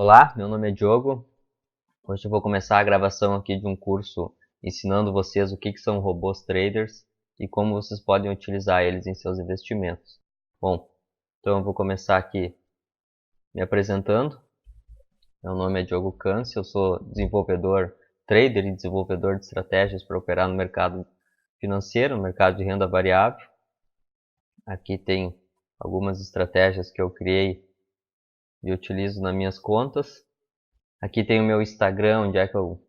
Olá, meu nome é Diogo. Hoje eu vou começar a gravação aqui de um curso ensinando vocês o que são robôs traders e como vocês podem utilizar eles em seus investimentos. Bom, então eu vou começar aqui me apresentando. Meu nome é Diogo Câncio, eu sou desenvolvedor, trader e desenvolvedor de estratégias para operar no mercado financeiro, no mercado de renda variável. Aqui tem algumas estratégias que eu criei e utilizo nas minhas contas. Aqui tem o meu Instagram, onde é que eu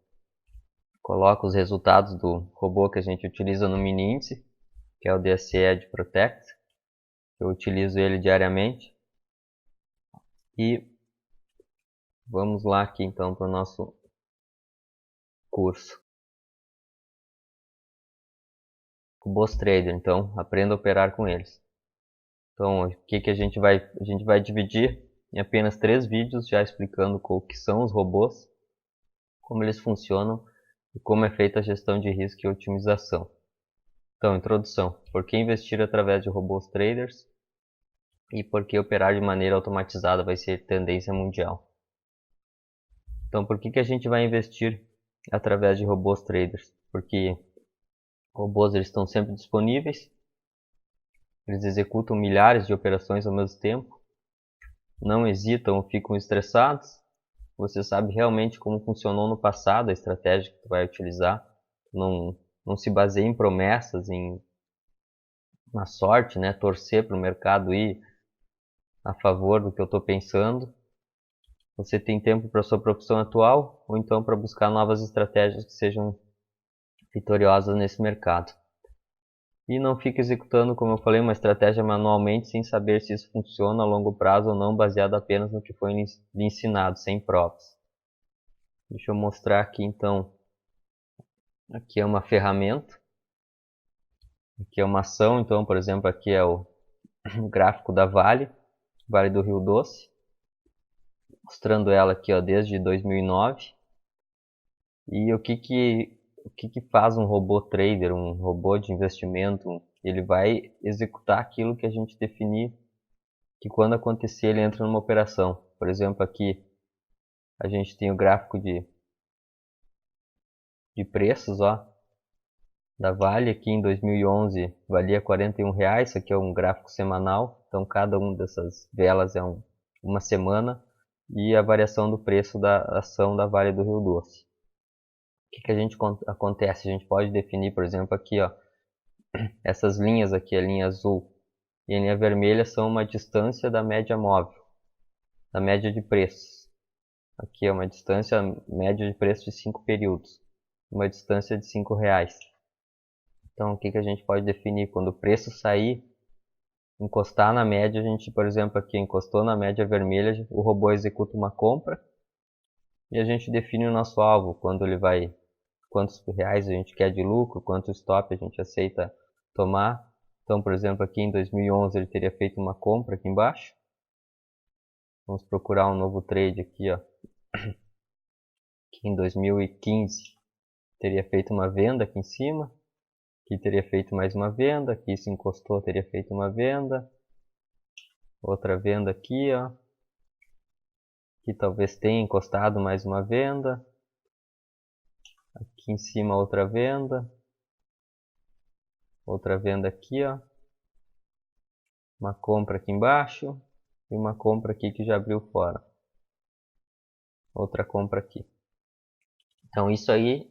coloco os resultados do robô que a gente utiliza no mini índice, que é o DSE Edge Protect. Eu utilizo ele diariamente. E vamos lá aqui então para o nosso curso. Robôs Trader, então aprenda a operar com eles. Então o que a gente vai dividir em apenas 3 vídeos já explicando o que são os robôs, como eles funcionam e como é feita a gestão de risco e otimização. Então, introdução. Por que investir através de robôs traders? E por que operar de maneira automatizada vai ser tendência mundial. Então, por que a gente vai investir através de robôs traders? Porque robôs eles estão sempre disponíveis, eles executam milhares de operações ao mesmo tempo, não hesitam ou ficam estressados, você sabe realmente como funcionou no passado a estratégia que tu vai utilizar, não se baseia em promessas, na sorte, né? Torcer para o mercado ir a favor do que eu estou pensando. Você tem tempo para sua profissão atual ou então para buscar novas estratégias que sejam vitoriosas nesse mercado. E não fica executando, como eu falei, uma estratégia manualmente sem saber se isso funciona a longo prazo ou não, baseado apenas no que foi lhe ensinado, sem provas. Deixa eu mostrar aqui então. Aqui é uma ferramenta. Aqui é uma ação, então, por exemplo, aqui é o gráfico da Vale do Rio Doce. Mostrando ela aqui ó, desde 2009. E o que faz um robô trader, um robô de investimento? Ele vai executar aquilo que a gente definir que quando acontecer ele entra numa operação. Por exemplo, aqui a gente tem o gráfico de preços ó, da Vale. Aqui em 2011 valia R$41. Isso aqui é um gráfico semanal. Então cada uma dessas velas é uma semana. E a variação do preço da ação da Vale do Rio Doce. O que a gente acontece? A gente pode definir, por exemplo, aqui, ó, essas linhas aqui, a linha azul e a linha vermelha são uma distância da média móvel, da média de preços. Aqui é uma distância média de preço de 5 períodos, uma distância de R$5. Então, o que a gente pode definir? Quando o preço sair, encostar na média, a gente, por exemplo, aqui encostou na média vermelha, o robô executa uma compra e a gente define o nosso alvo, quando ele vai, quantos reais a gente quer de lucro, quanto stop a gente aceita tomar. Então, por exemplo, aqui em 2011 ele teria feito uma compra aqui embaixo. Vamos procurar um novo trade aqui, ó. Aqui em 2015 teria feito uma venda aqui em cima. Aqui teria feito mais uma venda. Aqui se encostou, teria feito uma venda. Outra venda aqui, ó. Aqui talvez tenha encostado mais uma venda. Aqui em cima outra venda. Outra venda aqui, ó. Uma compra aqui embaixo. E uma compra aqui que já abriu fora. Outra compra aqui. Então isso aí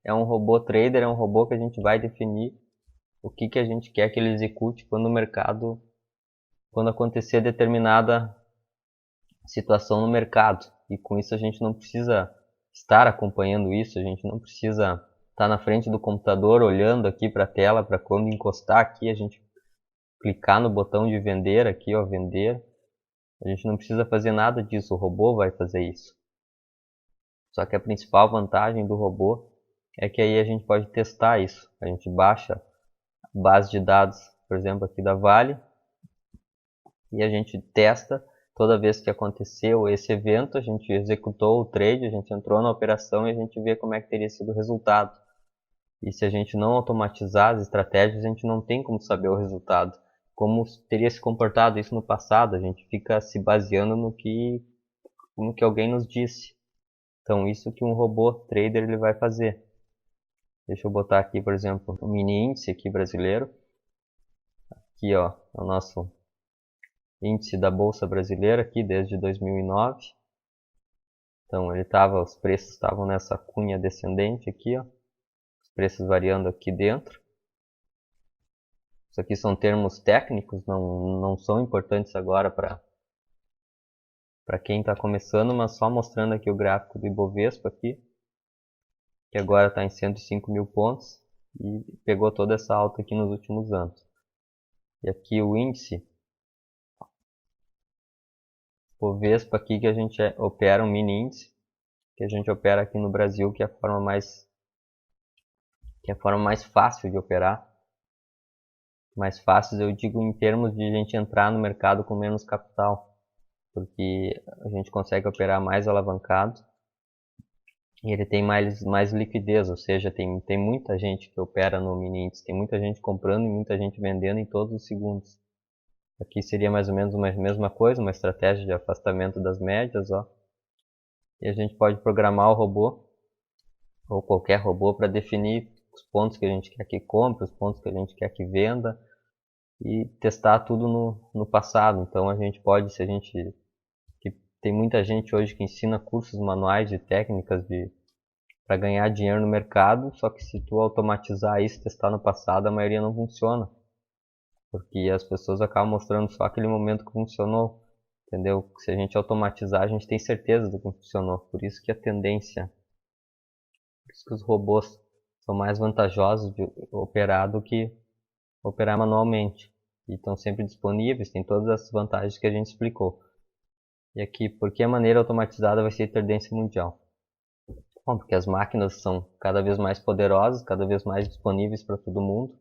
é um robô trader, é um robô que a gente vai definir o que a gente quer que ele execute quando o mercado, quando acontecer determinada situação no mercado. E com isso a gente não precisa estar acompanhando isso, a gente não precisa estar na frente do computador olhando aqui para a tela para quando encostar aqui a gente clicar no botão de vender aqui, ó, vender. A gente não precisa fazer nada disso, o robô vai fazer isso. Só que a principal vantagem do robô é que aí a gente pode testar isso. A gente baixa a base de dados, por exemplo, aqui da Vale, e a gente testa toda vez que aconteceu esse evento, a gente executou o trade, a gente entrou na operação e a gente vê como é que teria sido o resultado. E se a gente não automatizar as estratégias, a gente não tem como saber o resultado. Como teria se comportado isso no passado, a gente fica se baseando no que como que alguém nos disse. Então isso que um robô trader ele vai fazer. Deixa eu botar aqui, por exemplo, o mini índice aqui brasileiro. Aqui, ó, é o nosso índice da Bolsa Brasileira aqui desde 2009. Então os preços estavam nessa cunha descendente aqui, ó. Os preços variando aqui dentro. Isso aqui são termos técnicos, não são importantes agora para quem está começando, mas só mostrando aqui o gráfico do Ibovespa aqui, que agora está em 105 mil pontos e pegou toda essa alta aqui nos últimos anos. E aqui o índice Ibovespa aqui que a gente opera, um mini índice, que a gente opera aqui no Brasil, que é a forma mais fácil de operar. Mais fácil eu digo em termos de a gente entrar no mercado com menos capital, porque a gente consegue operar mais alavancado e ele tem mais liquidez, ou seja, tem muita gente que opera no mini índice, tem muita gente comprando e muita gente vendendo em todos os segundos. Aqui seria mais ou menos a mesma coisa, uma estratégia de afastamento das médias, ó. E a gente pode programar o robô, ou qualquer robô, para definir os pontos que a gente quer que compre, os pontos que a gente quer que venda, e testar tudo no passado. Então a gente pode, que tem muita gente hoje que ensina cursos manuais de técnicas para ganhar dinheiro no mercado, só que se tu automatizar isso, testar no passado, a maioria não funciona. Porque as pessoas acabam mostrando só aquele momento que funcionou, entendeu? Se a gente automatizar, a gente tem certeza do que funcionou. Por isso que os robôs são mais vantajosos de operar do que operar manualmente. E estão sempre disponíveis, tem todas as vantagens que a gente explicou. E aqui, por que a maneira automatizada vai ser tendência mundial? Bom, porque as máquinas são cada vez mais poderosas, cada vez mais disponíveis para todo mundo.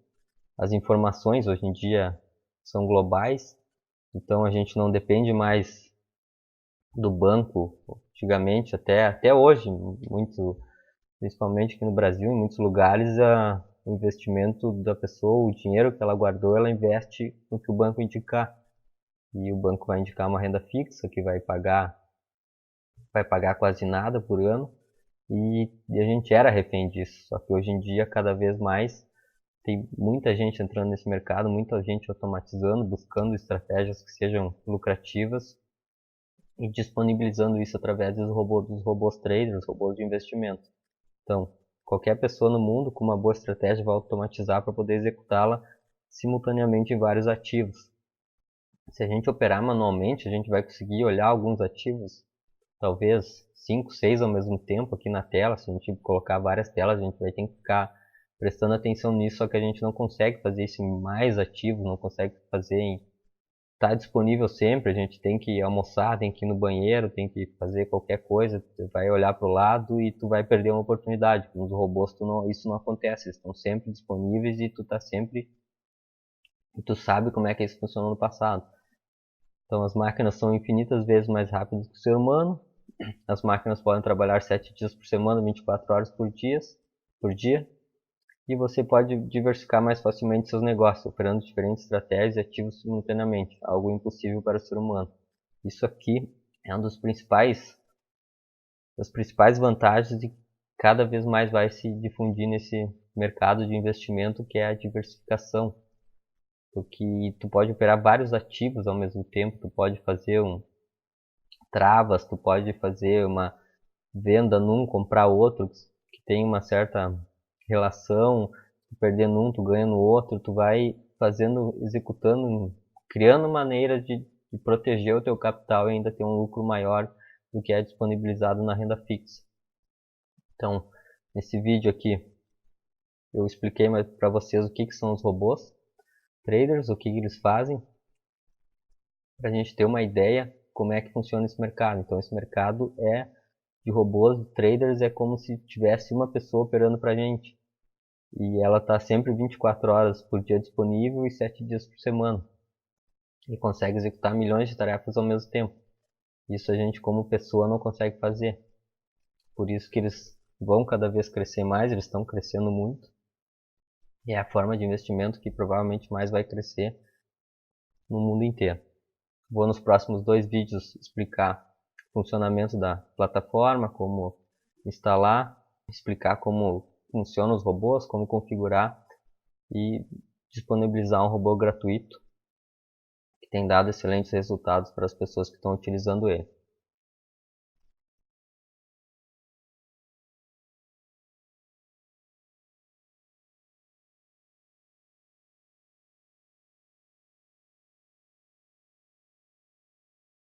As informações hoje em dia são globais, então a gente não depende mais do banco. Antigamente, até hoje, principalmente aqui no Brasil, em muitos lugares, o investimento da pessoa, o dinheiro que ela guardou, ela investe no que o banco indicar. E o banco vai indicar uma renda fixa que vai pagar quase nada por ano. E a gente era refém disso. Só que hoje em dia, cada vez mais, tem muita gente entrando nesse mercado, muita gente automatizando, buscando estratégias que sejam lucrativas e disponibilizando isso através dos robôs traders, robôs de investimento. Então, qualquer pessoa no mundo com uma boa estratégia vai automatizar para poder executá-la simultaneamente em vários ativos. Se a gente operar manualmente, a gente vai conseguir olhar alguns ativos, talvez 5, 6 ao mesmo tempo aqui na tela. Se a gente colocar várias telas, a gente vai ter que ficar prestando atenção nisso, só que a gente não consegue fazer isso em mais ativos, não consegue fazer em estar disponível sempre. A gente tem que almoçar, tem que ir no banheiro, tem que fazer qualquer coisa, tu vai olhar para o lado e tu vai perder uma oportunidade. Nos robôs isso não acontece, eles estão sempre disponíveis e tu sabe como é que isso funcionou no passado. Então as máquinas são infinitas vezes mais rápidas que o ser humano. As máquinas podem trabalhar 7 dias por semana, 24 horas por dia. E você pode diversificar mais facilmente seus negócios, operando diferentes estratégias e ativos simultaneamente, algo impossível para o ser humano. Isso aqui é uma das principais vantagens e cada vez mais vai se difundir nesse mercado de investimento, que é a diversificação. Porque tu pode operar vários ativos ao mesmo tempo, tu pode fazer travas, tu pode fazer uma venda num, comprar outro, que tem uma certa relação, tu perder num, tu ganha no outro, tu vai executando, criando maneira de proteger o teu capital e ainda ter um lucro maior do que é disponibilizado na renda fixa. Então, nesse vídeo aqui, eu expliquei para vocês o que são os robôs traders, o que eles fazem, para a gente ter uma ideia como é que funciona esse mercado. Então, esse mercado de robôs traders é como se tivesse uma pessoa operando para a gente. E ela está sempre 24 horas por dia disponível e 7 dias por semana. E consegue executar milhões de tarefas ao mesmo tempo. Isso a gente como pessoa não consegue fazer. Por isso que eles vão cada vez crescer mais, eles estão crescendo muito. E é a forma de investimento que provavelmente mais vai crescer no mundo inteiro. Vou nos próximos 2 vídeos explicar funcionamento da plataforma, como instalar, explicar como funcionam os robôs, como configurar e disponibilizar um robô gratuito que tem dado excelentes resultados para as pessoas que estão utilizando ele.